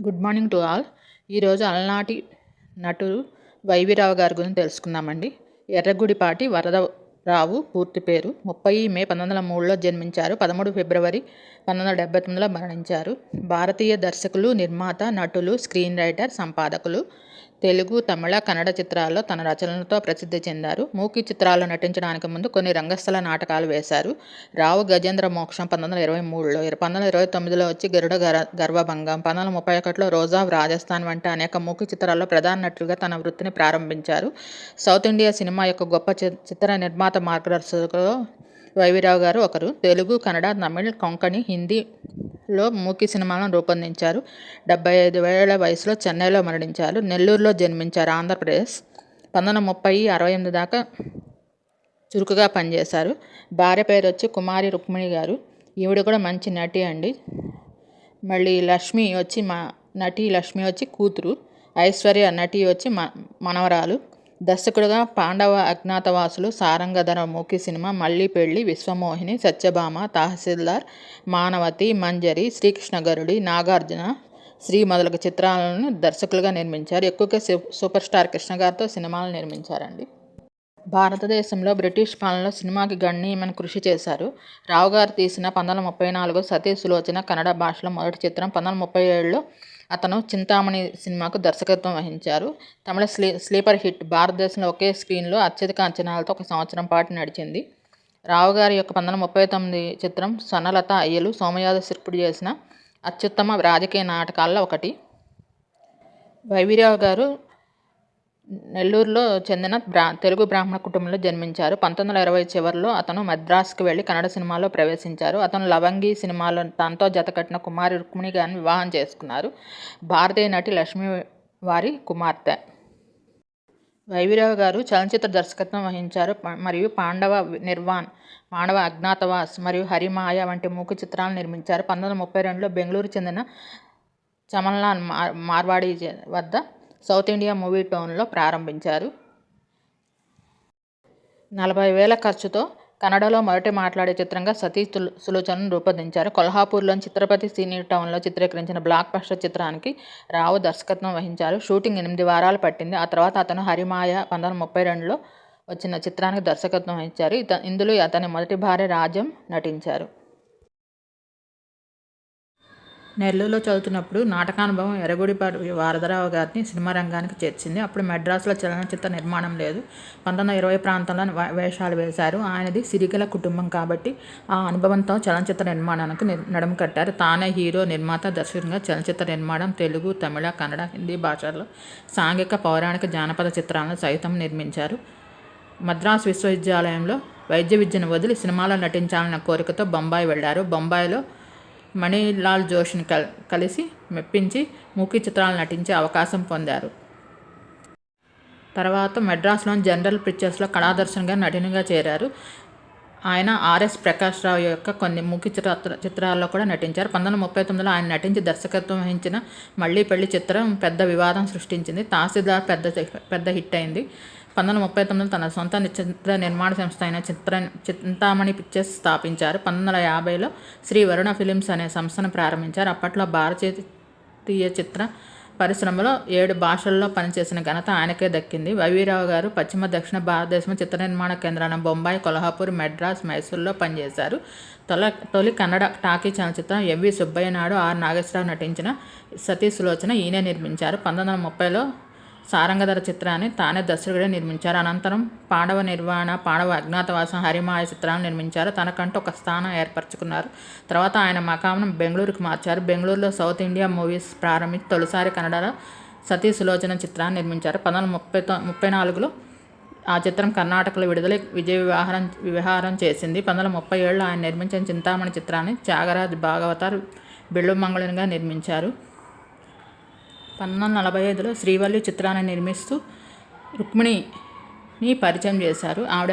Good morning to all. ఈరోజు అలనాటి నటుడు వైవిరావు గారి గురించి తెలుసుకుందామండి. ఎర్రగుడిపాటి వరదరావు పూర్తి పేరు 30 మే 1903లో జన్మించారు. 13 ఫిబ్రవరి 1979లో మరణించారు. భారతీయ దర్శకులు, నిర్మాత, నటులు, స్క్రీన్ రైటర్, సంపాదకులు. తెలుగు, తమిళ, కన్నడ చిత్రాల్లో తన రచనలతో ప్రసిద్ధి చెందారు. మూకీ చిత్రాల్లో నటించడానికి ముందు కొన్ని రంగస్థల నాటకాలు వేశారు. రావు గజేంద్ర మోక్షం 1923లో, 1929లో వచ్చి గరుడ గర్వభంగం, 1931లో రోజా ఆఫ్ రాజస్థాన్ వంటి అనేక మూకీ చిత్రాల్లో ప్రధాన నటుడిగా తన వృత్తిని ప్రారంభించారు. సౌత్ ఇండియా సినిమా యొక్క గొప్ప చిత్ర నిర్మాత మార్గదర్శకులలో వైవిరావు గారు ఒకరు. తెలుగు, కన్నడ, తమిళ్, కొంకణి, హిందీలో మూకీ సినిమాలను రూపొందించారు. 75 ఏళ్ల వయసులో చెన్నైలో మరణించారు. నెల్లూరులో జన్మించారు, ఆంధ్రప్రదేశ్. 1930-68 దాకా చురుకుగా పనిచేశారు. భార్య పేరు వచ్చి కుమారి రుక్మిణి గారు. ఈవిడ కూడా మంచి నటి అండి. మళ్ళీ నటి లక్ష్మి వచ్చి కూతురు. ఐశ్వర్య నటి వచ్చి మనవరాలు. దర్శకుడుగా పాండవ, అజ్ఞాతవాసులు, సారంగధర మూకీ సినిమా, మళ్ళీ పెళ్లి, విశ్వమోహిని, సత్యభామ, తహసీల్దార్, మానవతి, మంజరి, శ్రీకృష్ణ గరుడి, నాగార్జున, శ్రీ మొదలగు చిత్రాలను దర్శకులుగా నిర్మించారు. ఎక్కువగా సూపర్ స్టార్ కృష్ణ గారితో సినిమాలు నిర్మించారండి. భారతదేశంలో బ్రిటిష్ పాలనలో సినిమాకి గణనీయమైన కృషి చేశారు. రావు గారు తీసిన 1934 సతీ సులోచన కన్నడ భాషలో మొదటి చిత్రం. 1937లో అతను చింతామణి సినిమాకు దర్శకత్వం వహించారు. తమిళ స్లీపర్ హిట్ భారతదేశంలో ఒకే స్క్రీన్లో అత్యధిక అంచనాలతో 1 సంవత్సరం పాటు నడిచింది. రావు గారి యొక్క 1939 చిత్రం సన్నలత అయ్యలు సోమయాజు శిర్పుడు చేసిన అత్యుత్తమ రాజకీయ నాటకాల్లో ఒకటి. వైవిరావు గారు నెల్లూరులో చెందిన తెలుగు బ్రాహ్మణ కుటుంబంలో జన్మించారు. 1920 చివరిలో అతను మద్రాసుకు వెళ్లి కన్నడ సినిమాలో ప్రవేశించారు. అతను లవంగి సినిమాలో తనతో జతకట్టిన కుమారి రుక్మిణి గారిని వివాహం చేసుకున్నారు. భారతీయ నటి లక్ష్మి వారి కుమార్తె. వైవిరావు గారు చలనచిత్ర దర్శకత్వం వహించారు మరియు పాండవ, నిర్వాణ్, మానవ అజ్ఞాతవాస్ మరియు హరిమాయ వంటి మూకీ చిత్రాలను నిర్మించారు. 1932లో బెంగళూరు చెందిన చమన్లాల్ మార్వాడి వద్ద సౌత్ ఇండియా మూవీ టౌన్లో ప్రారంభించారు. 40,000 ఖర్చుతో కన్నడలో మొదటి మాట్లాడే చిత్రంగా సతీ సులోచనను రూపొందించారు. కొల్హాపూర్లోని చిత్రపతి సీనియర్ టౌన్లో చిత్రీకరించిన బ్లాక్ బస్టర్ చిత్రానికి రావు దర్శకత్వం వహించారు. షూటింగ్ 8 వారాలు పట్టింది. ఆ తర్వాత అతను హరిమాయ 1932లో వచ్చిన చిత్రానికి దర్శకత్వం వహించారు. ఇందులో అతని మొదటి భార్య రాజ్యం నటించారు. నెల్లూరులో చదువుతున్నప్పుడు నాటకానుభవం ఎర్రగుడిపాటి వరదరావు గారిని సినిమా రంగానికి చేర్చింది. అప్పుడు మెడ్రాస్లో చలనచిత్ర నిర్మాణం లేదు. 1920 ప్రాంతంలో వేషాలు వేశారు. ఆయనది సిరిగల కుటుంబం కాబట్టి ఆ అనుభవంతో చలనచిత్ర నిర్మాణానికి నడుము కట్టారు. తానే హీరో, నిర్మాత, దర్శకునిగా చలనచిత్ర నిర్మాణం తెలుగు, తమిళ, కన్నడ, హిందీ భాషల్లో సాంఘిక, పౌరాణిక, జానపద చిత్రాలను సైతం నిర్మించారు. మద్రాసు విశ్వవిద్యాలయంలో వైద్య విద్యను వదిలి సినిమాలో నటించాలన్న కోరికతో బొంబాయి వెళ్లారు. బొంబాయిలో మణిలాల్ జోషిని కలిసి మెప్పించి మూకీ చిత్రాలు నటించే అవకాశం పొందారు. తర్వాత మెడ్రాస్లోని జనరల్ పిక్చర్స్లో కళాదర్శనిగా నటునిగా చేరారు. ఆయన ఆర్ఎస్ ప్రకాష్ రావు యొక్క కొన్ని మూకీ చిత్రాల్లో కూడా నటించారు. 1939లో ఆయన నటించి దర్శకత్వం వహించిన మళ్ళీ పెళ్లి చిత్రం పెద్ద వివాదం సృష్టించింది. తహసీల్దార్ పెద్ద హిట్ అయింది. 1939లో తన సొంత చిత్ర నిర్మాణ సంస్థ అయిన చింతామణి పిక్చర్స్ స్థాపించారు. 1950లో శ్రీ వరుణ ఫిలిమ్స్ అనే సంస్థను ప్రారంభించారు. అప్పట్లో భారతీయ చిత్ర పరిశ్రమలో 7 భాషల్లో పనిచేసిన ఘనత ఆయనకే దక్కింది. వైవిరావు గారు పశ్చిమ, దక్షిణ భారతదేశం చిత్ర నిర్మాణ కేంద్రాలను బొంబాయి, కొల్హాపూర్, మెడ్రాస్, మైసూర్లో పనిచేశారు. తొలి Kannada talkie చలనచిత్రం MV Subbaiah Naidu, are Nageswararao నటించిన సతీ సులోచన ఈయనే నిర్మించారు. 1930లో సారంగధర చిత్రాన్ని తానే దర్శకుడిగా నిర్మించారు. అనంతరం పాండవ, నిర్వాణ, పాండవ అజ్ఞాతవాసం, హరిమాయ చిత్రాలను నిర్మించారు. తనకంటూ ఒక స్థానం ఏర్పరచుకున్నారు. తర్వాత ఆయన మకాంను బెంగళూరుకు మార్చారు. బెంగళూరులో సౌత్ ఇండియా మూవీస్ ప్రారంభించి తొలిసారి కన్నడలో సతీ సులోచన చిత్రాన్ని నిర్మించారు. 1934లో ఆ చిత్రం కర్ణాటకలో విడుదల విజయ విహారం చేసింది. 1937లో ఆయన నిర్మించిన చింతామణి చిత్రాన్ని త్యాగరాజ్ భాగవతార్ బిళ్ళుమంగళునిగా నిర్మించారు. 1945లో శ్రీవల్లి చిత్రాన్ని నిర్మిస్తూ రుక్మిణిని పరిచయం చేశారు. ఆవిడ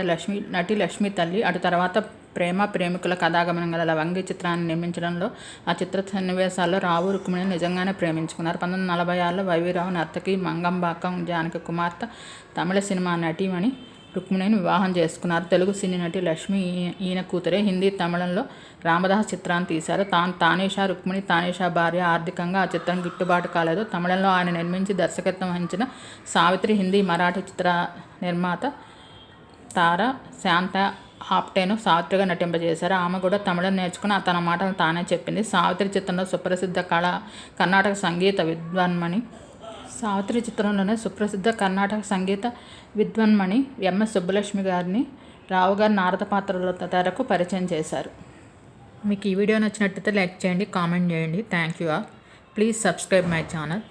నటి లక్ష్మి తల్లి. అటు తర్వాత ప్రేమికుల కథాగమనం గల లవంగి చిత్రాన్ని నిర్మించడంలో ఆ చిత్ర సన్నివేశాల్లో రావు రుక్మిణిని నిజంగానే ప్రేమించుకున్నారు. 1946లో వైవిరావు నర్తకి మంగంబాకం జానకి కుమార్తె, తమిళ సినిమా నటీమణి రుక్మిణిని వివాహం చేసుకున్నారు. తెలుగు సినీ నటి లక్ష్మి ఈయన కూతురే. హిందీ, తమిళంలో రామదాస్ చిత్రాన్ని తీశారు. తానేషా రుక్మిణి తానేషా భార్య. ఆర్థికంగా ఆ చిత్రం గిట్టుబాటు కాలేదు. తమిళంలో ఆయన నిర్మించి దర్శకత్వం వహించిన సావిత్రి, హిందీ, మరాఠీ చిత్ర నిర్మాత తార శాంత ఆప్టేను సావిత్రిగా నటింపజేశారు. ఆమె కూడా తమిళం నేర్చుకుని తన మాటలు తానే చెప్పింది. సావిత్రి చిత్రంలో సుప్రసిద్ధ కర్ణాటక సంగీత విద్వాన్మణి సావిత్రి చిత్రంలోనే సుప్రసిద్ధ కర్ణాటక సంగీత విద్వాన్మణి ఎంఎస్ సుబ్బలక్ష్మి గారిని రావు గారి నారద పాత్రల తెరకు పరిచయం చేశారు. మీకు ఈ వీడియో నచ్చినట్టయితే లైక్ చేయండి, కామెంట్ చేయండి. Thank you all. Please subscribe my channel.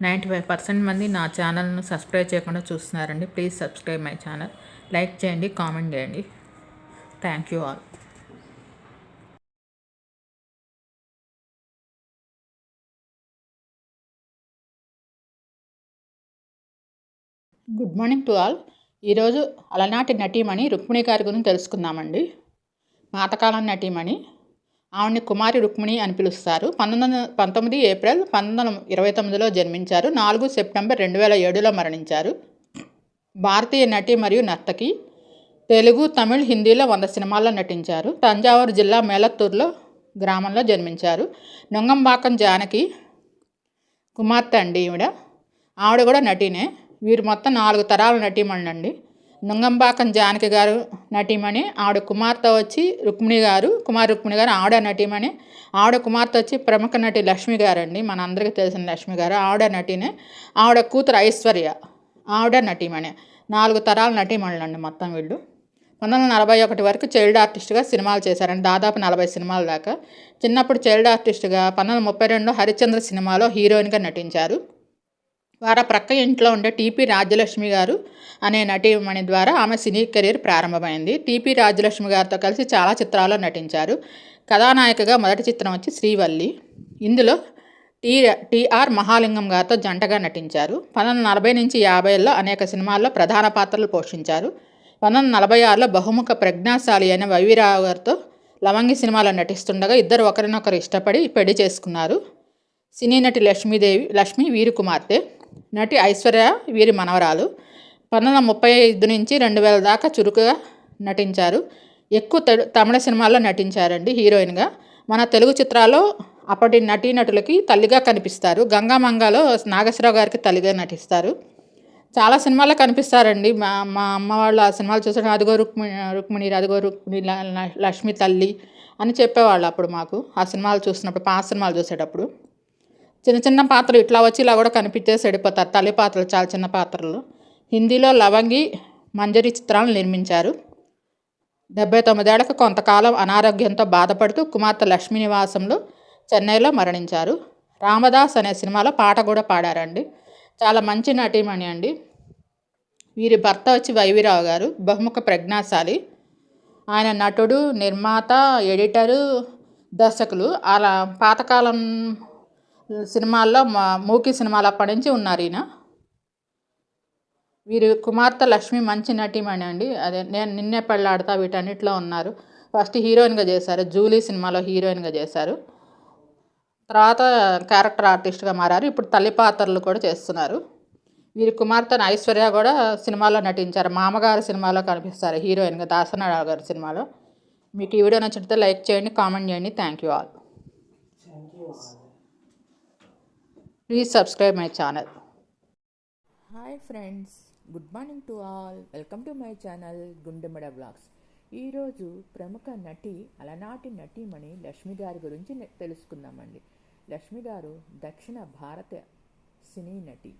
95% మంది నా ఛానల్ను సబ్స్క్రైబ్ చేయకుండా చూస్తున్నారండి. Please subscribe my channel. Like చేయండి, కామెంట్ చేయండి. Thank you all. Good morning to all. ఈరోజు అలనాటి నటీమణి రుక్మిణి గారి గురించి తెలుసుకుందామండి. పాతకాలం నటీమణి. ఆవిడని కుమారి రుక్మిణి అని పిలుస్తారు. 19 ఏప్రిల్ 1929లో జన్మించారు. 4 సెప్టెంబర్ 2007లో మరణించారు. భారతీయ నటి మరియు నర్తకి. తెలుగు, తమిళ్, హిందీలో 100 సినిమాల్లో నటించారు. తంజావూరు జిల్లా మేలత్తూరులో గ్రామంలో జన్మించారు. నుంగంబాకం జానకి కుమార్తె అండి ఆవిడ కూడా నటీనే. వీరు మొత్తం 4 తరాల నటీమణులండి. నుంగంబాకం జానకి గారు నటీమణి. ఆవిడ కుమార్తె వచ్చి రుక్మిణి గారు, కుమారి రుక్మిణి గారు ఆవిడ నటీమణి. ఆవిడ కుమార్తె వచ్చి ప్రముఖ నటి లక్ష్మి గారు అండి, మనందరికీ తెలిసిన లక్ష్మి గారు, ఆవిడ నటీనే. ఆవిడ కూతురు ఐశ్వర్య, ఆవిడ నటీమణి. 4 తరాల నటీమణులండి మొత్తం వీళ్ళు. 1941 వరకు చైల్డ్ ఆర్టిస్ట్గా సినిమాలు చేశారండి, దాదాపు 40 సినిమాల దాకా. చిన్నప్పుడు చైల్డ్ ఆర్టిస్ట్గా 1932లో హరిశ్చంద్ర సినిమాలో హీరోయిన్గా నటించారు. వారి ప్రక్క ఇంట్లో ఉండే టీపీ రాజ్యలక్ష్మి గారు అనే నటీమణి ద్వారా ఆమె సినీ కెరీర్ ప్రారంభమైంది. టీపీ రాజ్యలక్ష్మి గారితో కలిసి చాలా చిత్రాల్లో నటించారు. కథానాయికగా మొదటి చిత్రం వచ్చి శ్రీవల్లి. ఇందులో టిఆర్ మహాలింగం గారితో జంటగా నటించారు. 1940 నుంచి 50లో అనేక సినిమాల్లో ప్రధాన పాత్రలు పోషించారు. 1946లో బహుముఖ ప్రజ్ఞాశాలి అయిన వైవీరావు గారితో లవంగి సినిమాలో నటిస్తుండగా ఇద్దరు ఒకరినొకరు ఇష్టపడి పెళ్లి చేసుకున్నారు. సినీ నటి లక్ష్మి వీరి కుమార్తె. నటి ఐశ్వర్య వీరి మనవరాలు. 1935 నుంచి 2000 దాకా చురుకుగా నటించారు. ఎక్కువ తమిళ సినిమాల్లో నటించారండి హీరోయిన్గా. మన తెలుగు చిత్రాల్లో అప్పటి నటీనటులకి తల్లిగా కనిపిస్తారు. గంగామంగలో నాగేశ్వరరావు గారికి తల్లిగా నటిస్తారు. చాలా సినిమాల్లో కనిపిస్తారండి. మా అమ్మ వాళ్ళు ఆ సినిమాలు చూసారు. అదిగో రుక్మిణి అదిగో రుక్మిణి లక్ష్మి తల్లి అని చెప్పేవాళ్ళు అప్పుడు మాకు ఆ సినిమాలు చూసినప్పుడు, పాత సినిమాలు చూసేటప్పుడు. చిన్న చిన్న పాత్రలు ఇట్లా వచ్చి ఇలా కూడా కనిపించేసి వెళ్ళిపోతారు. తల్లి పాత్రలు చాలా చిన్న పాత్రలు. హిందీలో లవంగి, మంజరి చిత్రాలను నిర్మించారు. 79 ఏళ్లకు కొంతకాలం అనారోగ్యంతో బాధపడుతూ కుమార్తె లక్ష్మీ నివాసంలో చెన్నైలో మరణించారు. రామదాస్ అనే సినిమాలో పాట కూడా పాడారండి. చాలా మంచి నటీమణి అండి. వీరి భర్త వచ్చి వైవీరావు గారు, బహుముఖ ప్రజ్ఞాశాలి. ఆయన నటుడు, నిర్మాత, ఎడిటరు, దర్శకులు. అలా పాతకాలం సినిమాల్లో మూకీ సినిమాలు అప్పటి నుంచి ఉన్నారు ఈయన. వీరి కుమార్తె లక్ష్మి మంచి నటీమణి అండి. అదే నేను నిన్నే పెళ్ళాడతా వీటన్నిటిలో ఉన్నారు. ఫస్ట్ హీరోయిన్గా చేశారు, జూలీ సినిమాలో హీరోయిన్గా చేశారు. తర్వాత క్యారెక్టర్ ఆర్టిస్ట్గా మారారు. ఇప్పుడు తల్లి పాత్రలు కూడా చేస్తున్నారు. వీరి కుమార్తె ఐశ్వర్య కూడా సినిమాలో నటించారు. మామగారు సినిమాలో కనిపిస్తారు హీరోయిన్గా, దాసనారావు గారి సినిమాలో. మీకు ఈ వీడియో నచ్చితే లైక్ చేయండి, కామెంట్ చేయండి. Thank you all. Please subscribe my channel. Hi friends, good morning to all. Welcome to my channel Gundemada blogs. ఈరోజు ప్రముఖ నటి అలనాటి నటీమణి లక్ష్మి గారి గురించి తెలుసుకుందామండి. లక్ష్మి గారు దక్షిణ భారత సినీ నటి.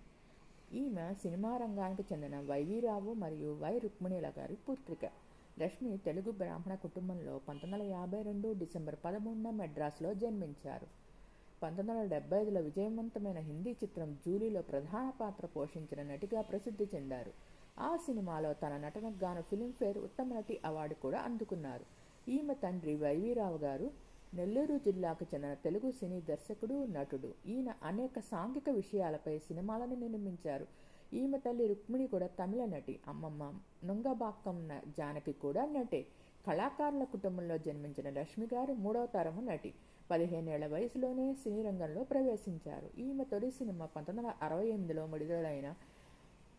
ఈమె సినిమా రంగానికి చెందిన వైవీరావు మరియు వై రుక్మిణిల గారి పుత్రిక. లక్ష్మి తెలుగు బ్రాహ్మణ కుటుంబంలో 1952 డిసెంబర్ 13న మెడ్రాస్లో జన్మించారు. 1975లో విజయవంతమైన హిందీ చిత్రం జూలీలో ప్రధాన పాత్ర పోషించిన నటిగా ప్రసిద్ధి చెందారు. ఆ సినిమాలో తన నటనకు గాను ఫిలింఫేర్ ఉత్తమ నటి అవార్డు కూడా అందుకున్నారు. ఈమె తండ్రి వైవీరావు గారు నెల్లూరు జిల్లాకు చెందిన తెలుగు సినీ దర్శకుడు, నటుడు. ఈయన అనేక సాంఘిక విషయాలపై సినిమాలను నిర్మించారు. ఈమె తల్లి రుక్మిణి కూడా తమిళ నటి. అమ్మమ్మ నుంగబాక్కం జానకి కూడా నటే. కళాకారుల కుటుంబంలో జన్మించిన లక్ష్మి గారు 3వ తరము నటి. 15 ఏళ్ల వయసులోనే సినీ రంగంలో ప్రవేశించారు. ఈమె తొలి సినిమా 1968లో విడుదలైన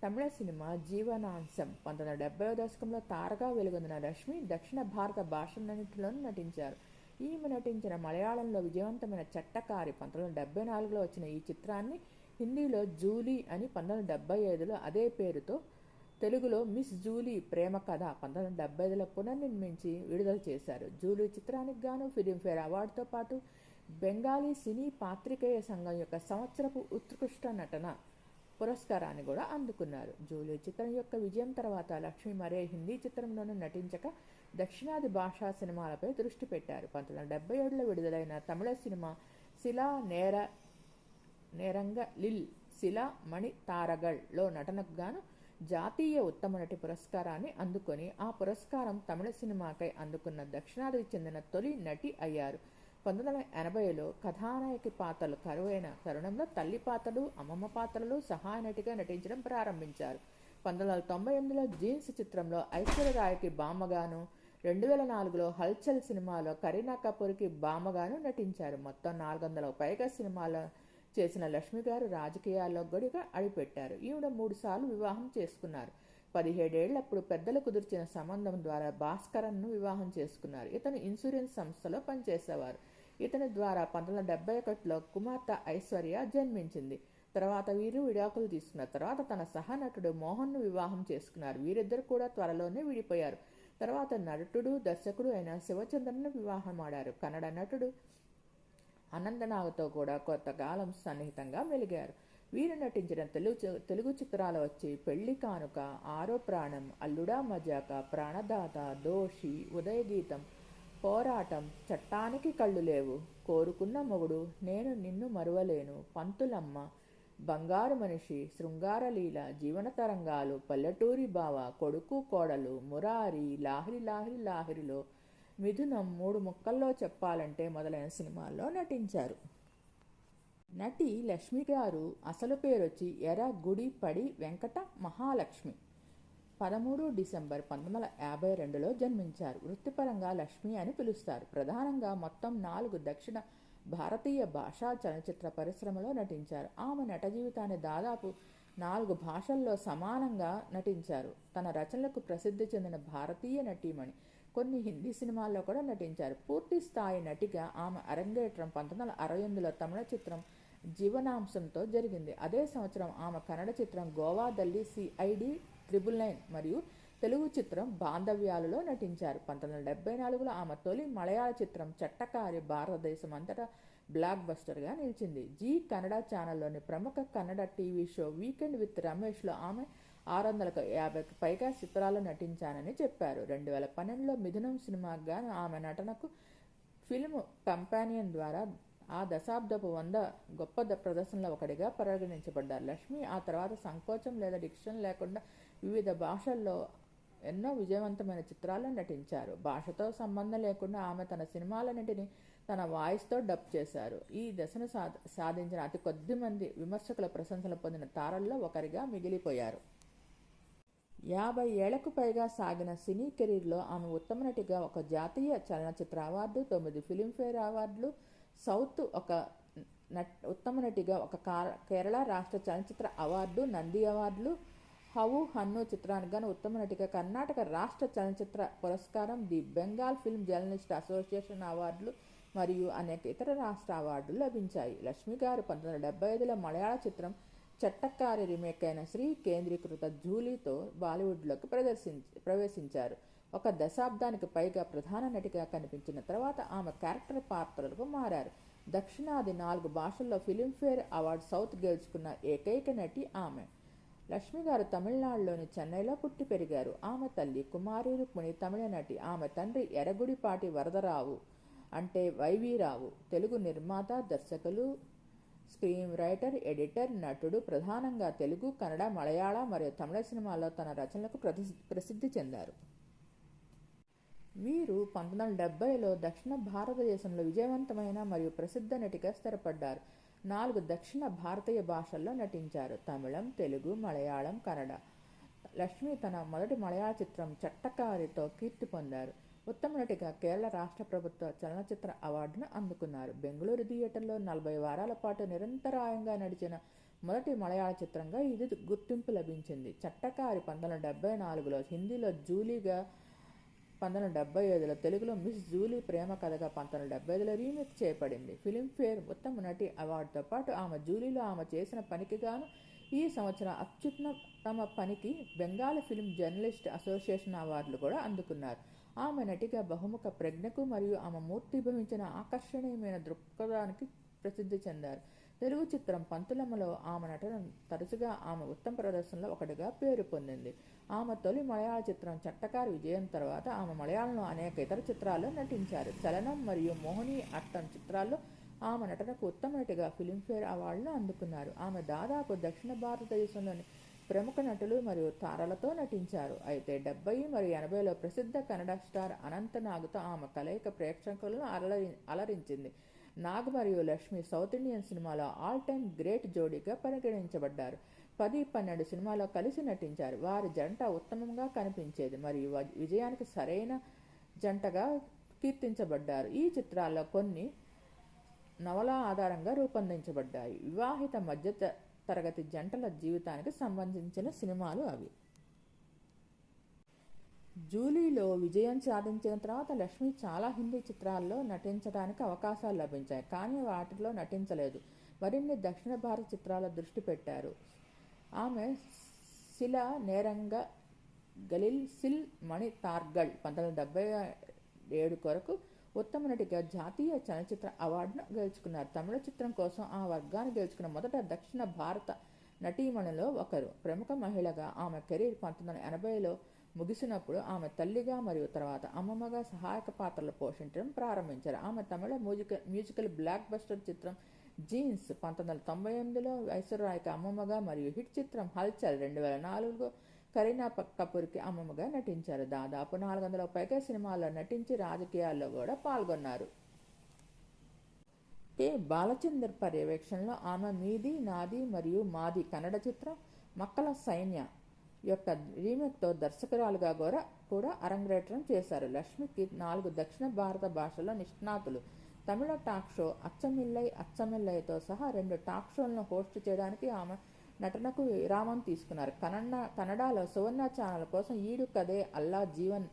తమిళ సినిమా జీవనాంశం 1970వ దశకంలో తారగా వెలుగొందిన లక్ష్మి దక్షిణ భారత భాషలన్నింటిలోనూ నటించారు. ఈమె నటించిన మలయాళంలో విజయవంతమైన చట్టకారి 1974లో వచ్చిన ఈ చిత్రాన్ని హిందీలో జూలీ అని 1975లో అదే పేరుతో, తెలుగులో మిస్ జూలీ ప్రేమ కథ 1975లో పునర్నిర్మించి విడుదల చేశారు. జూలీ చిత్రానికి గాను ఫిలింఫేర్ అవార్డుతో పాటు బెంగాలీ సినీ పాత్రికేయ సంఘం యొక్క సంవత్సరపు ఉత్కృష్ట నటన పురస్కారాన్ని కూడా అందుకున్నారు. జూలీ చిత్రం యొక్క విజయం తర్వాత లక్ష్మి మరే హిందీ చిత్రంలోనూ నటించక దక్షిణాది భాషా సినిమాలపై దృష్టి పెట్టారు. 1977లో విడుదలైన తమిళ సినిమా శిలా నేరంగ లిల్ శిలా మణి తారగళ్లో నటనకు గాను జాతీయ ఉత్తమ నటి పురస్కారాన్ని అందుకొని ఆ పురస్కారం తమిళ సినిమాకై అందుకున్న దక్షిణాదికి చెందిన తొలి నటి అయ్యారు. 1980లో కథానాయకి పాత్రలు కరువైన తరుణంలో తల్లి పాత్రలు, అమ్మమ్మ పాత్రలు సహాయ నటిగా నటించడం ప్రారంభించారు. 1998లో జీన్స్ చిత్రంలో ఐశ్వర్యరాయ్కి బామ్మగాను, 2004లో హల్చల్ సినిమాలో కరీనా కపూర్కి బామ్మగాను నటించారు. మొత్తం 400లకు పైగా సినిమాలో చేసిన లక్ష్మి గారు రాజకీయాల్లో గొడిగా అడిపెట్టారు. ఈవిడ 3 సార్లు వివాహం చేసుకున్నారు. 17 ఏళ్లప్పుడు పెద్దలు కుదిర్చిన సంబంధం ద్వారా భాస్కరన్ను వివాహం చేసుకున్నారు. ఇతను ఇన్సూరెన్స్ సంస్థలో పనిచేసేవారు. ఇతని ద్వారా 1971లో కుమార్తె ఐశ్వర్య జన్మించింది. తర్వాత వీరు విడాకులు తీసుకున్న తర్వాత తన సహనటుడు మోహన్ను వివాహం చేసుకున్నారు. వీరిద్దరు కూడా త్వరలోనే విడిపోయారు. తర్వాత నటుడు, దర్శకుడు అయిన శివచంద్రన్ను వివాహమాడారు. కన్నడ నటుడు అనంతనాగ్తో కూడా కొంతకాలం సన్నిహితంగా మెలిగారు. వీరు నటించిన తెలుగు చిత్రాలు వచ్చి పెళ్లి కానుక, ఆరో ప్రాణం, అల్లుడా మజాక, ప్రాణదాత, దోషి, ఉదయగీతం, పోరాటం, చట్టానికి కళ్ళు లేవు, కోరుకున్న మొగుడు, నేను నిన్ను మరువలేను, పంతులమ్మ, బంగారు మనిషి, శృంగారలీల, జీవన తరంగాలు, పల్లెటూరి బావ, కొడుకు కోడలు, మురారి, లాహిరి లాహిరి లాహిరిలో, మిథునం, 3 ముక్కల్లో చెప్పాలంటే మొదలైన సినిమాల్లో నటించారు. నటి లక్ష్మి గారు అసలు పేరొచ్చి ఎర్రగుడిపడి వెంకట మహాలక్ష్మి. 13 డిసెంబర్ 1952లో జన్మించారు. వృత్తిపరంగా లక్ష్మి అని పిలుస్తారు. ప్రధానంగా మొత్తం 4 దక్షిణ భారతీయ భాషా చలనచిత్ర పరిశ్రమలో నటించారు. ఆమె నట జీవితాన్ని దాదాపు 4 భాషల్లో సమానంగా నటించారు. తన రచనలకు ప్రసిద్ధి చెందిన భారతీయ నటీమణి. కొన్ని హిందీ సినిమాల్లో కూడా నటించారు. పూర్తి స్థాయి నటిగా ఆమె అరంగేట్రం 1968లో తమిళ చిత్రం జీవనాంశంతో జరిగింది. అదే సంవత్సరం ఆమె కన్నడ చిత్రం గోవాదల్లి CID 999 మరియు తెలుగు చిత్రం బాంధవ్యాలలో నటించారు. 1974లో ఆమె తొలి మలయాళ చిత్రం చట్టకారి భారతదేశం అంతటా బ్లాక్ బస్టర్గా నిలిచింది. జీ కన్నడ ఛానల్లోని ప్రముఖ Kannada TV show weekend with రమేష్లో ఆమె 650కి పైగా చిత్రాలు నటించానని చెప్పారు. 2012లో మిథునం సినిమాకు గాను ఆమె నటనకు ఫిల్మ్ కంపానియన్ ద్వారా ఆ దశాబ్దపు 100 గొప్ప ప్రదర్శనలో ఒకటిగా పరిగణించబడ్డారు. లక్ష్మి ఆ తర్వాత సంకోచం లేదా డిక్షన్ లేకుండా వివిధ భాషల్లో ఎన్నో విజయవంతమైన చిత్రాల్లో నటించారు. భాషతో సంబంధం లేకుండా ఆమె తన సినిమాలన్నింటినీ తన వాయిస్తో డబ్ చేశారు. ఈ దశను సాధించిన అతి కొద్ది మంది విమర్శకుల ప్రశంసలు పొందిన తారల్లో ఒకరిగా మిగిలిపోయారు. 50 ఏళ్లకు పైగా సాగిన సినీ కెరీర్లో ఆమె ఉత్తమ నటిగా ఒక జాతీయ చలనచిత్ర అవార్డు, 9 ఫిలింఫేర్ అవార్డులు, సౌత్ ఒక ఉత్తమ నటిగా ఒక కేరళ రాష్ట్ర చలనచిత్ర అవార్డు, నంది అవార్డులు, హవు హన్ను చిత్రానికి గాను ఉత్తమ నటిగా కర్ణాటక రాష్ట్ర చలనచిత్ర పురస్కారం, the Bengal film journalist association అవార్డులు మరియు అనేక ఇతర రాష్ట్ర అవార్డులు లభించాయి. లక్ష్మి గారు 1975లో మలయాళ చిత్రం చట్టకారి రీమేక్ అయిన శ్రీ కేంద్రీకృత జూలీతో బాలీవుడ్లోకి ప్రవేశించారు. ఒక దశాబ్దానికి పైగా ప్రధాన నటిగా కనిపించిన తర్వాత ఆమె క్యారెక్టర్ పాత్రలకు మారారు. దక్షిణాది 4 భాషల్లో ఫిలింఫేర్ అవార్డు సౌత్ గెలుచుకున్న ఏకైక నటి ఆమె. లక్ష్మి గారు తమిళనాడులోని చెన్నైలో పుట్టి పెరిగారు. ఆమె తల్లి కుమారి రుక్మిణి తమిళ నటి. ఆమె తండ్రి ఎర్రగుడిపాటి వరదరావు అంటే వైవి రావు, తెలుగు నిర్మాత, దర్శకులు, స్క్రీన్ రైటర్, ఎడిటర్, నటుడు. ప్రధానంగా తెలుగు, కన్నడ, మలయాళ మరియు తమిళ సినిమాల్లో తన రచనలకు ప్రసిద్ధి చెందారు. వీరు 1970లో దక్షిణ భారతదేశంలో విజయవంతమైన మరియు ప్రసిద్ధ నటిగా స్థిరపడ్డారు. 4 దక్షిణ భారతీయ భాషల్లో నటించారు: తమిళం, తెలుగు, మలయాళం, కన్నడ. లక్ష్మి తన మొదటి మలయాళ చిత్రం చట్టకారితో కీర్తి పొందారు. ఉత్తమ నటిగా కేరళ రాష్ట్ర ప్రభుత్వ చలనచిత్ర అవార్డును అందుకున్నారు. బెంగళూరు థియేటర్లో 40 వారాల పాటు నిరంతరాయంగా నడిచిన మొదటి మలయాళ చిత్రంగా ఇది గుర్తింపు లభించింది. చట్టకారి 1974లో, హిందీలో జూలీగా 1975లో, తెలుగులో మిస్ జూలీ ప్రేమ కథగా 1975లో రీమేక్ చేయబడింది. ఫిలింఫేర్ ఉత్తమ నటి అవార్డుతో పాటు ఆమె జూలీలో ఆమె చేసిన పనికి గాను ఈ సంవత్సరం అత్యుత్తమ పనికి బెంగాలీ ఫిల్మ్ జర్నలిస్ట్ అసోసియేషన్ అవార్డులు కూడా అందుకున్నారు. ఆమె నటిగా బహుముఖ ప్రజ్ఞకు మరియు ఆమె మూర్తిభవించిన ఆకర్షణీయమైన దృక్పథానికి ప్రసిద్ధి చెందారు. తెలుగు చిత్రం పంతులమ్మలో ఆమె నటన తరచుగా ఆమె ఉత్తమ ప్రదర్శనలో ఒకటిగా పేరు పొందింది. ఆమె తొలి మలయాళ చిత్రం చట్టకారి విజయం తర్వాత ఆమె మలయాళంలో అనేక ఇతర చిత్రాల్లో నటించారు. చలనం మరియు మోహిని అట్టం చిత్రాల్లో ఆమె నటనకు ఉత్తమ నటిగా ఫిలింఫేర్ అవార్డును అందుకున్నారు. ఆమె దాదాపు దక్షిణ భారతదేశంలోని ప్రముఖ నటులు మరియు తారలతో నటించారు. అయితే 70 మరియు 80లో ప్రసిద్ధ కన్నడ స్టార్ అనంత నాగ్తో ఆమె కలయిక ప్రేక్షకులను అలరించింది. నాగ్ మరియు లక్ష్మి సౌత్ ఇండియన్ సినిమాలో ఆల్ టైమ్ గ్రేట్ జోడీగా పరిగణించబడ్డారు. 10-12 సినిమాలో కలిసి నటించారు. వారి జంట ఉత్తమంగా కనిపించేది మరియు విజయానికి సరైన జంటగా కీర్తించబడ్డారు. ఈ చిత్రాల్లో కొన్ని నవల ఆధారంగా రూపొందించబడ్డాయి. వివాహిత మధ్య తరగతి జంటల జీవితానికి సంబంధించిన సినిమాలు అవి. జూలీలో విజయం సాధించిన తర్వాత లక్ష్మి చాలా హిందీ చిత్రాల్లో నటించడానికి అవకాశాలు లభించాయి, కానీ వాటిలో నటించలేదు. మరిన్ని దక్షిణ భారత చిత్రాల దృష్టి పెట్టారు. ఆమె శిలా నేరంగ గలిల్ సిల్ మణి తార్గల్ 1977 కొరకు ఉత్తమ నటిగా జాతీయ చలనచిత్ర అవార్డును గెలుచుకున్నారు. తమిళ చిత్రం కోసం ఆ వర్గాన్ని గెలుచుకున్న మొదట దక్షిణ భారత నటీమణులలో ఒకరు. ప్రముఖ మహిళగా ఆమె కెరీర్ 1980లో ముగిసినప్పుడు ఆమె తల్లిగా మరియు తర్వాత అమ్మమ్మగా సహాయక పాత్రలు పోషించడం ప్రారంభించారు. ఆమె తమిళ మ్యూజికల్ బ్లాక్ బస్టర్ చిత్రం జీన్స్ 1998లో ఐశ్వర్యరాయ్కి అమ్మమ్మగా మరియు హిట్ చిత్రం హల్చల్ 2004లో కరీనా కపూర్కి అమ్మమ్మగా నటించారు. దాదాపు 400 పైగా సినిమాల్లో నటించి రాజకీయాల్లో కూడా పాల్గొన్నారు. కె. బాలచందర్ పర్యవేక్షణలో ఆమె మీది నాది మరియు మాది కన్నడ చిత్రం, మక్కల సైన్య యొక్క రీమేక్తో దర్శకురాలుగా కూడా అరంగేట్రం చేశారు. లక్ష్మికి 4 దక్షిణ భారత భాషల్లో నిష్ణాతులు. తమిళ టాక్ షో అచ్చమిల్లైతో సహా 2 టాక్ షోలను హోస్ట్ చేయడానికి ఆమె నటనకు విరామం తీసుకున్నారు. కన్నడలో సువర్ణ ఛానల్ కోసం ఈడు కదే అల్లా జీవన్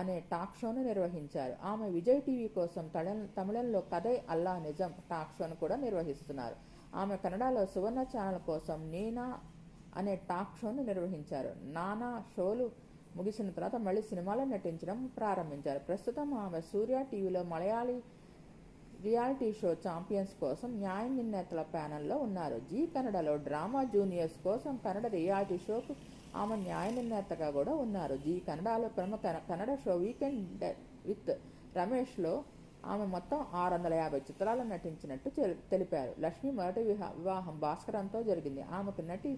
అనే టాక్ షోను నిర్వహించారు. ఆమె విజయ్ టీవీ కోసం తమిళంలో కదే అల్లా నిజం టాక్ షోను కూడా నిర్వహిస్తున్నారు. ఆమె కన్నడలో సువర్ణ ఛానల్ కోసం నీనా అనే టాక్ షోను నిర్వహించారు. నానా షోలు ముగిసిన తర్వాత మళ్ళీ సినిమాలో నటించడం ప్రారంభించారు. ప్రస్తుతం ఆమె సూర్య టీవీలో మలయాళీ రియాలిటీ షో ఛాంపియన్స్ కోసం న్యాయ నిర్ణేతల ప్యానెల్లో ఉన్నారు. జీ కన్నడలో డ్రామా జూనియర్స్ కోసం కన్నడ రియాలిటీ షోకు ఆమె న్యాయ నిర్ణేతగా కూడా ఉన్నారు. జీ కన్నడలో ప్రముఖ కన్నడ షో వీకెండ్ విత్ రమేష్లో ఆమె మొత్తం 650 చిత్రాల్లో నటించినట్టు తెలిపారు. లక్ష్మి మొదటి వివాహం భాస్కరన్తో జరిగింది. ఆమెకు నటి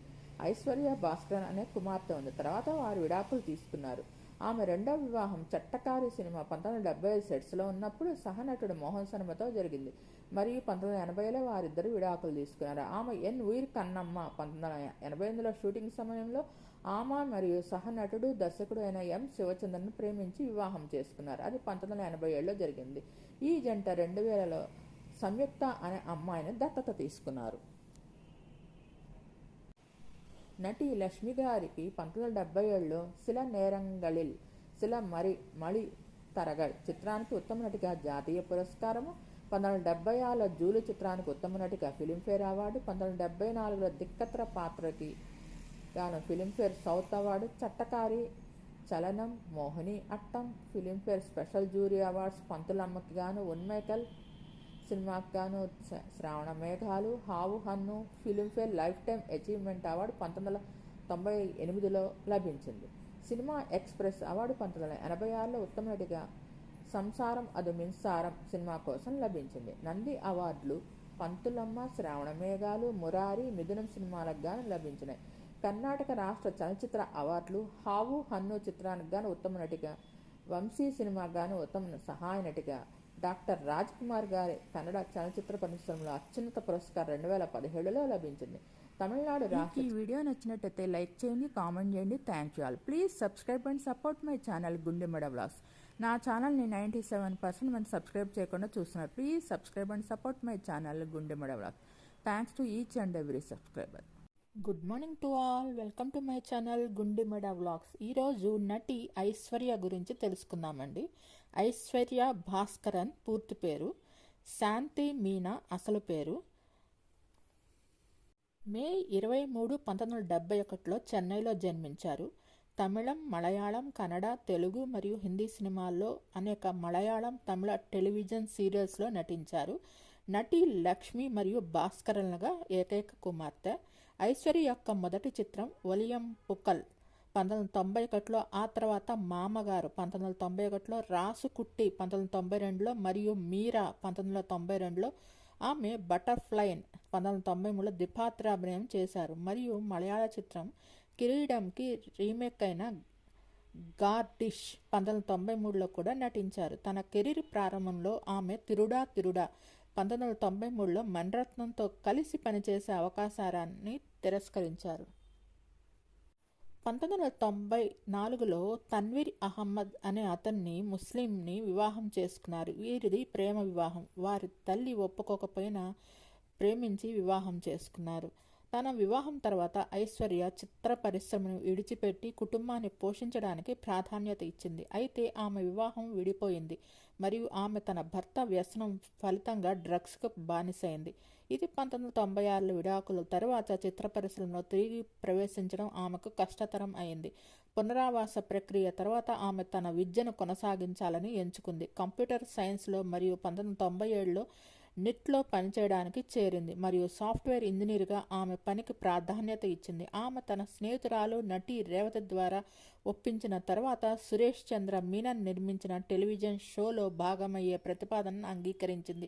ఐశ్వర్య భాస్కరన్ అనే కుమార్తె ఉంది. తర్వాత వారు విడాకులు తీసుకున్నారు. ఆమె రెండవ వివాహం చట్టకారి సినిమా 1975 సెట్స్లో ఉన్నప్పుడు సహనటుడు మోహన్ శర్మతో జరిగింది మరియు 1980లో వారిద్దరు విడాకులు తీసుకున్నారు. ఆమె ఎన్ ఉయిర్ కన్నమ్మ 1988లో షూటింగ్ సమయంలో ఆమె మరియు సహనటుడు దర్శకుడు అయిన ఎం శివచంద్రన్ ప్రేమించి వివాహం చేసుకున్నారు. అది 1987లో జరిగింది. ఈ జంట 2000లో సంయుక్త అనే అమ్మాయిని దత్తత తీసుకున్నారు. నటి లక్ష్మి గారికి 1977లో శిల నేరంగళిల్ శిల మళి తరగల్ చిత్రానికి ఉత్తమ నటిగా జాతీయ పురస్కారము, 1976లో జూలీ చిత్రానికి ఉత్తమ నటిగా ఫిలింఫేర్ అవార్డు, 1974లో దిక్కత్ర పాత్రకి గాను Filmfare south award, Chattakari, Chalanam, Mohini Attam Filmfare special jury awards, పంతులమ్మకి గాను ఉన్మేకల్ సినిమాకి గాను Sravana Meghalu, Hoovu Hannu Filmfare lifetime achievement award 1998లో లభించింది. సినిమా ఎక్స్ప్రెస్ అవార్డు 1986లో ఉత్తమ నటిగా సంసారం అదు మిన్సారం సినిమా కోసం లభించింది. నంది అవార్డులు పంతులమ్మ, శ్రావణ మేఘాలు, మురారి, మిథునం సినిమాలకు గాను లభించినాయి. కర్ణాటక రాష్ట్ర చలనచిత్ర అవార్డులు హావు హన్ను చిత్రానికి గాను ఉత్తమ నటిగా, వంశీ సినిమాకు గాను ఉత్తమ సహాయ నటిగా డాక్టర్ రాజ్ కుమార్ గారి కన్నడ చలనచిత్ర పరిశ్రమలో అత్యున్నత పురస్కారం 2017లో లభించింది. తమిళనాడు రాష్ట్ర. ఈ వీడియో నచ్చినట్టయితే లైక్ చేయండి, కామెంట్ చేయండి. Thank you all. Please subscribe and support my channel గుండెమడ vlogs. నా ఛానల్ని 97% మంది సబ్స్క్రైబ్ చేయకుండా చూస్తున్నారు. Please subscribe and support my channel గుండెమడ vlogs. Thanks to each and every subscriber. Good morning to all, welcome to my channel Gundemeda vlogs. ఈరోజు నటి ఐశ్వర్య గురించి తెలుసుకుందామండి. ఐశ్వర్య భాస్కరన్ పూర్తి పేరు, శాంతి మీనా అసలు పేరు. మే 23, 1971లో చెన్నైలో జన్మించారు. తమిళం, మలయాళం, కన్నడ, తెలుగు మరియు హిందీ సినిమాల్లో అనేక మలయాళం, తమిళ టెలివిజన్ సీరియల్స్లో నటించారు. నటి లక్ష్మి మరియు భాస్కరన్లుగా ఏకైక కుమార్తె. ఐశ్వర్య యొక్క మొదటి చిత్రం ఒలియం పుక్కల్ 1991లో, ఆ తర్వాత మామగారు 1991లో, రాసుకుట్టి 1992లో మరియు మీరా 1992లో. ఆమె బటర్ఫ్లైన్ 1993లో ద్విపాత్రాభినయం చేశారు మరియు మలయాళ చిత్రం కిరీడంకి రీమేక్ అయిన గార్డిష్ 1993లో కూడా నటించారు. తన కెరీర్ ప్రారంభంలో ఆమె తిరుడా 1993లో మణిరత్నంతో కలిసి పనిచేసే అవకాశాన్ని తిరస్కరించారు. 1994లో తన్వీర్ అహ్మద్ అనే అతన్ని ముస్లింని వివాహం చేసుకున్నారు. వీరిది ప్రేమ వివాహం. వారి తల్లి ఒప్పుకోకపోయినా ప్రేమించి వివాహం చేసుకున్నారు. తన వివాహం తర్వాత ఐశ్వర్య చిత్ర పరిశ్రమను విడిచిపెట్టి కుటుంబాన్ని పోషించడానికి ప్రాధాన్యత ఇచ్చింది. అయితే ఆమె వివాహం విడిపోయింది మరియు ఆమె తన భర్త వ్యసనం ఫలితంగా డ్రగ్స్కు బానిసైంది. ఇది 1996లో విడాకుల తర్వాత చిత్ర పరిశ్రమలో తిరిగి ప్రవేశించడం ఆమెకు కష్టతరం అయింది. పునరావాస ప్రక్రియ తర్వాత ఆమె తన విద్యను కొనసాగించాలని ఎంచుకుంది. కంప్యూటర్ సైన్స్లో మరియు 1997లో నిట్లో పనిచేయడానికి చేరింది మరియు సాఫ్ట్వేర్ ఇంజనీర్గా ఆమె పనికి ప్రాధాన్యత ఇచ్చింది. ఆమె తన స్నేహితురాలు నటి రేవతి ద్వారా ఒప్పించిన తర్వాత సురేష్ చంద్ర మీనన్ నిర్మించిన టెలివిజన్ షోలో భాగమయ్యే ప్రతిపాదనను అంగీకరించింది.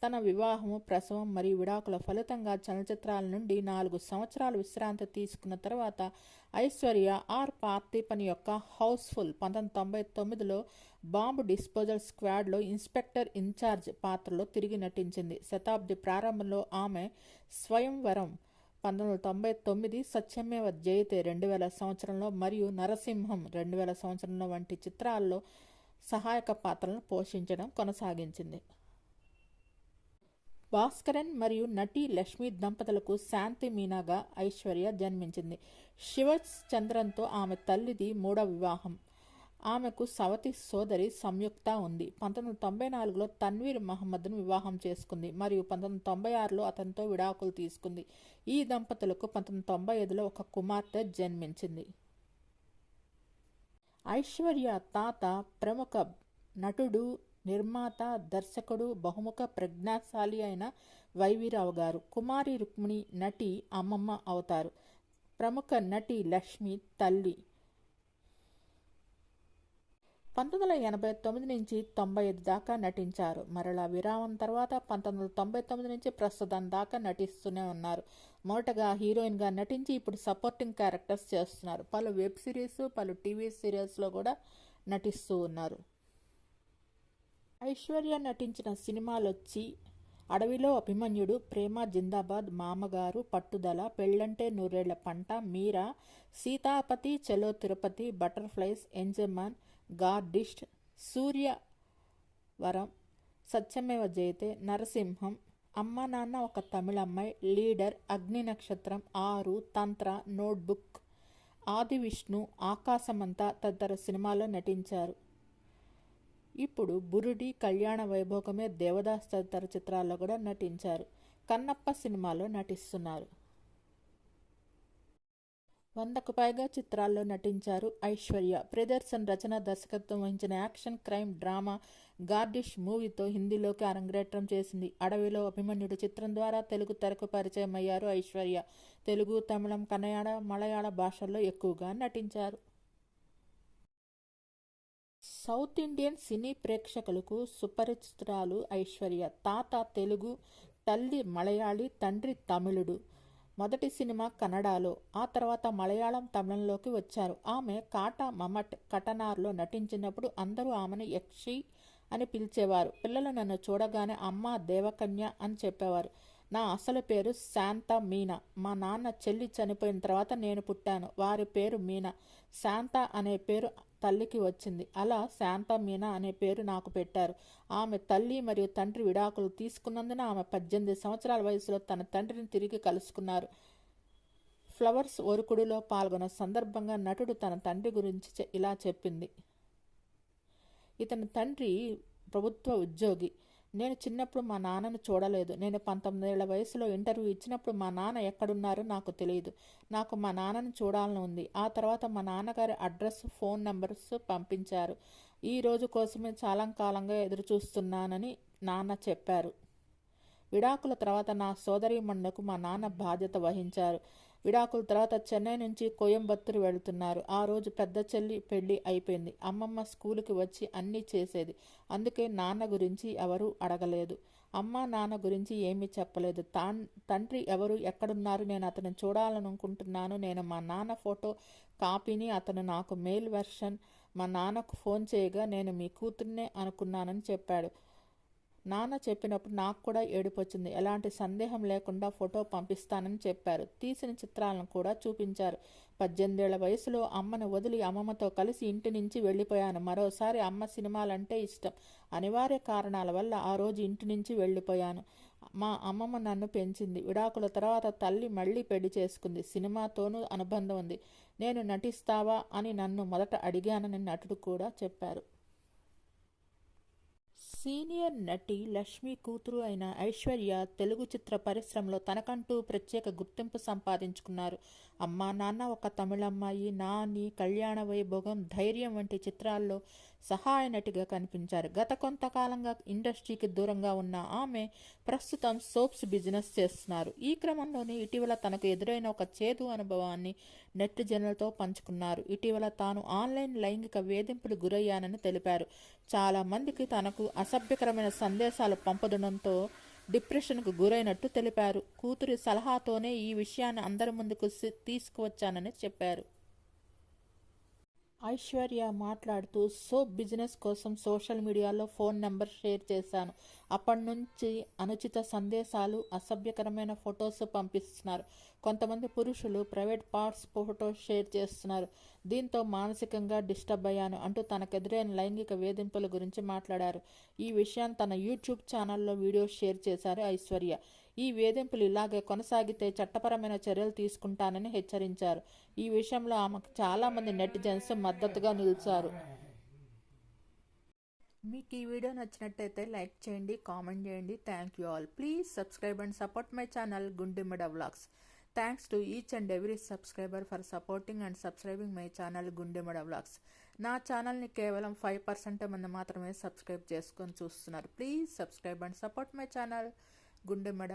తన వివాహము, ప్రసవం మరియు విడాకుల ఫలితంగా చలనచిత్రాల నుండి 4 సంవత్సరాలు విశ్రాంతి తీసుకున్న తర్వాత ఐశ్వర్య ఆర్ పార్థిపన్ యొక్క హౌస్ఫుల్ 1999లో బాంబు డిస్పోజల్ స్క్వాడ్లో ఇన్స్పెక్టర్ ఇన్ఛార్జ్ పాత్రలో తిరిగి నటించింది. శతాబ్ది ప్రారంభంలో ఆమె స్వయంవరం 1999, సత్యమేవ జయతే 2000 సంవత్సరంలో మరియు నరసింహం 2000 సంవత్సరంలో వంటి చిత్రాల్లో సహాయక పాత్రలను పోషించడం కొనసాగించింది. భాస్కరన్ మరియు నటి లక్ష్మి దంపతులకు శాంతి మీనాగా ఐశ్వర్య జన్మించింది. శివజ్ చంద్రన్తో ఆమె తల్లిది 3వ వివాహం. ఆమెకు సవతి సోదరి సంయుక్త ఉంది. 1994లో తన్వీర్ మహమ్మద్ను వివాహం చేసుకుంది మరియు 1996లో అతనితో విడాకులు తీసుకుంది. ఈ దంపతులకు 1995లో ఒక కుమార్తె జన్మించింది. ఐశ్వర్య తాత ప్రముఖ నటుడు, నిర్మాత, దర్శకుడు, బహుముఖ ప్రజ్ఞాశాలి అయిన వైవీరావు గారు. కుమారి రుక్మిణి నటి అమ్మమ్మ అవుతారు. ప్రముఖ నటి లక్ష్మి తల్లి. 1989 నుంచి 95 దాకా నటించారు. మరలా విరామం తర్వాత 1999 నుంచి ప్రస్తుతం దాకా నటిస్తూనే ఉన్నారు. మొదటగా హీరోయిన్గా నటించి ఇప్పుడు సపోర్టింగ్ క్యారెక్టర్స్ చేస్తున్నారు. పలు వెబ్ సిరీస్, పలు టీవీ సీరియల్స్లో కూడా నటిస్తూ ఉన్నారు. ఐశ్వర్య నటించిన సినిమాలొచ్చి అడవిలో అభిమన్యుడు, ప్రేమ జిందాబాద్, మామగారు, పట్టుదల, పెళ్ళంటే నూరేళ్ల పంట, మీరా, సీతాపతి, చలో తిరుపతి, బటర్ఫ్లైస్, ఎంజమాన్, గార్డిష్, సూర్యవరం, సత్యమేవ జయతే, నరసింహం, అమ్మ నాన్న ఒక తమిళమ్మాయి, లీడర్, అగ్ని నక్షత్రం, 6, తంత్ర, నోట్బుక్, ఆది విష్ణు, ఆకాశమంతా తదితర సినిమాల్లో నటించారు. ఇప్పుడు బురుడి, కళ్యాణ వైభోగమే, దేవదాస్ తదితర చిత్రాల్లో కూడా నటించారు. కన్నప్ప సినిమాలో నటిస్తున్నారు. 100కు పైగా చిత్రాల్లో నటించారు ఐశ్వర్య. ప్రియదర్శన్ రచన, దర్శకత్వం వహించిన యాక్షన్ క్రైమ్ డ్రామా గార్డిష్ మూవీతో హిందీలోకి అరంగేట్రం చేసింది. అడవిలో అభిమన్యుడు చిత్రం ద్వారా తెలుగు తెరకు పరిచయం అయ్యారు ఐశ్వర్య. తెలుగు, తమిళం, కన్నడ, మలయాళ భాషల్లో ఎక్కువగా నటించారు. సౌత్ ఇండియన్ సినీ ప్రేక్షకులకు సుపరిచితురాలు ఐశ్వర్య. తాత తెలుగు, తల్లి మలయాళీ, తండ్రి తమిళుడు. మొదటి సినిమా కన్నడలో, ఆ తర్వాత మలయాళం, తమిళంలోకి వచ్చారు. ఆమె కాటా మమట్ కటనార్లో నటించినప్పుడు అందరూ ఆమెను యక్షి అని పిలిచేవారు. పిల్లలు నన్ను చూడగానే అమ్మ దేవకన్య అని చెప్పేవారు. నా అసలు పేరు శాంత మీనా. మా నాన్న చెల్లి చనిపోయిన తర్వాత నేను పుట్టాను. వారి పేరు మీనా. శాంత అనే పేరు తల్లికి వచ్చింది. అలా శాంత మీనా అనే పేరు నాకు పెట్టారు. ఆమె తల్లి మరియు తండ్రి విడాకులు తీసుకున్నందున ఆమె 18 సంవత్సరాల వయసులో తన తండ్రిని తిరిగి కలుసుకున్నారు. ఫ్లవర్స్ ఒరుకుడులో పాల్గొన్న సందర్భంగా నటుడు తన తండ్రి గురించి ఇలా చెప్పింది. ఇతని తండ్రి ప్రభుత్వ ఉద్యోగి. నేను చిన్నప్పుడు మా నాన్నను చూడలేదు. నేను 19 ఏళ్ల వయసులో ఇంటర్వ్యూ ఇచ్చినప్పుడు మా నాన్న ఎక్కడున్నారో నాకు తెలియదు. నాకు మా నాన్నను చూడాలని ఉంది. ఆ తర్వాత మా నాన్నగారి అడ్రస్, ఫోన్ నెంబర్స్ పంపించారు. ఈ రోజు కోసమే చాలా కాలంగా ఎదురు చూస్తున్నానని నాన్న చెప్పారు. విడాకుల తర్వాత నా సోదరీమణులకు మా నాన్న బాధ్యత వహించారు. విడాకుల తర్వాత చెన్నై నుంచి కోయంబత్తూరు వెళుతున్నారు. ఆ రోజు పెద్ద చెల్లి పెళ్లి అయిపోయింది. అమ్మమ్మ స్కూలుకి వచ్చి అన్నీ చేసేది. అందుకే నాన్న గురించి ఎవరూ అడగలేదు. అమ్మ నాన్న గురించి ఏమీ చెప్పలేదు. తండ్రి ఎవరు, ఎక్కడున్నారు, నేను అతను చూడాలనుకుంటున్నాను. నేను మా నాన్న ఫోటో కాపీని అతను నాకు మెయిల్ వెర్షన్ మా నాన్నకు ఫోన్ చేయగా నేను మీ కూతుర్నే అనుకున్నానని చెప్పాడు. నాన్న చెప్పినప్పుడు నాకు కూడా ఏడుపొచ్చింది. ఎలాంటి సందేహం లేకుండా ఫోటో పంపిస్తానని చెప్పారు. తీసిన చిత్రాలను కూడా చూపించారు. 18 ఏళ్ల వయసులో అమ్మను వదిలి అమ్మమ్మతో కలిసి ఇంటి నుంచి వెళ్ళిపోయాను. మరోసారి అమ్మ సినిమాలంటే ఇష్టం. అనివార్య కారణాల వల్ల ఆ రోజు ఇంటి నుంచి వెళ్ళిపోయాను. మా అమ్మమ్మ నన్ను పెంచింది. విడాకుల తర్వాత తల్లి మళ్ళీ పెళ్లి చేసుకుంది. సినిమాతోనూ అనుబంధం ఉంది. నేను నటిస్తావా అని నన్ను మొదట అడిగానని నటుడు కూడా చెప్పారు. సీనియర్ నటి లక్ష్మి కూతురు అయిన ఐశ్వర్య తెలుగు చిత్ర పరిశ్రమలో తనకంటూ ప్రత్యేక గుర్తింపు సంపాదించుకున్నారు. అమ్మా నాన్న ఒక తమిళమ్మాయి, నాని, కళ్యాణ వైభోగం, ధైర్యం వంటి చిత్రాల్లో సహాయ నటిగా కనిపించారు. గత కొంతకాలంగా ఇండస్ట్రీకి దూరంగా ఉన్న ఆమె ప్రస్తుతం సోప్స్ బిజినెస్ చేస్తున్నారు. ఈ క్రమంలోనే ఇటీవల తనకు ఎదురైన ఒక చేదు అనుభవాన్ని నెటిజన్లతో పంచుకున్నారు. ఇటీవల తాను ఆన్లైన్ లైంగిక వేధింపులు గురయ్యానని తెలిపారు. చాలా మందికి తనకు అసభ్యకరమైన సందేశాలు పంపడంతో డిప్రెషన్కు గురైనట్టు తెలిపారు. కూతురి సలహాతోనే ఈ విషయాన్ని అందరి ముందుకు తీసుకువచ్చానని చెప్పారు. ఐశ్వర్య మాట్లాడుతూ, సోప్ బిజినెస్ కోసం సోషల్ మీడియాలో ఫోన్ నెంబర్ షేర్ చేశాను. అప్పటి నుంచి అనుచిత సందేశాలు, అసభ్యకరమైన ఫొటోస్ పంపిస్తున్నారు. కొంతమంది పురుషులు ప్రైవేట్ పార్ట్స్ ఫొటోస్ షేర్ చేస్తున్నారు. దీంతో మానసికంగా డిస్టర్బ్ అయ్యాను అంటూ తనకెదురైన లైంగిక వేధింపుల గురించి మాట్లాడారు. ఈ విషయాన్ని తన యూట్యూబ్ ఛానల్లో వీడియో షేర్ చేశారు ఐశ్వర్య. ఈ వేధింపులు ఇలాగే కొనసాగితే చట్టపరమైన చర్యలు తీసుకుంటానని హెచ్చరించారు. ఈ విషయంలో ఆమెకు చాలామంది నెటిజన్స్ మద్దతుగా నిలిచారు. మీకు ఈ వీడియో నచ్చినట్టయితే లైక్ చేయండి, కామెంట్ చేయండి. Thank you all. Please subscribe and support my channel గుండెమ్మడ vlogs. Thanks to each and every subscriber for supporting and subscribing my channel గుండెమ్మడ వ్లాగ్స్. నా ఛానల్ని కేవలం 5% మంది మాత్రమే సబ్స్క్రైబ్ చేసుకొని చూస్తున్నారు. Please subscribe and support my channel గుండెమ్మడ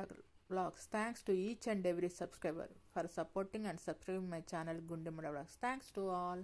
vlogs. Thanks to each and every subscriber for supporting and subscribing my channel గుండెమ్మడ వ్లాగ్స్. Thanks to all.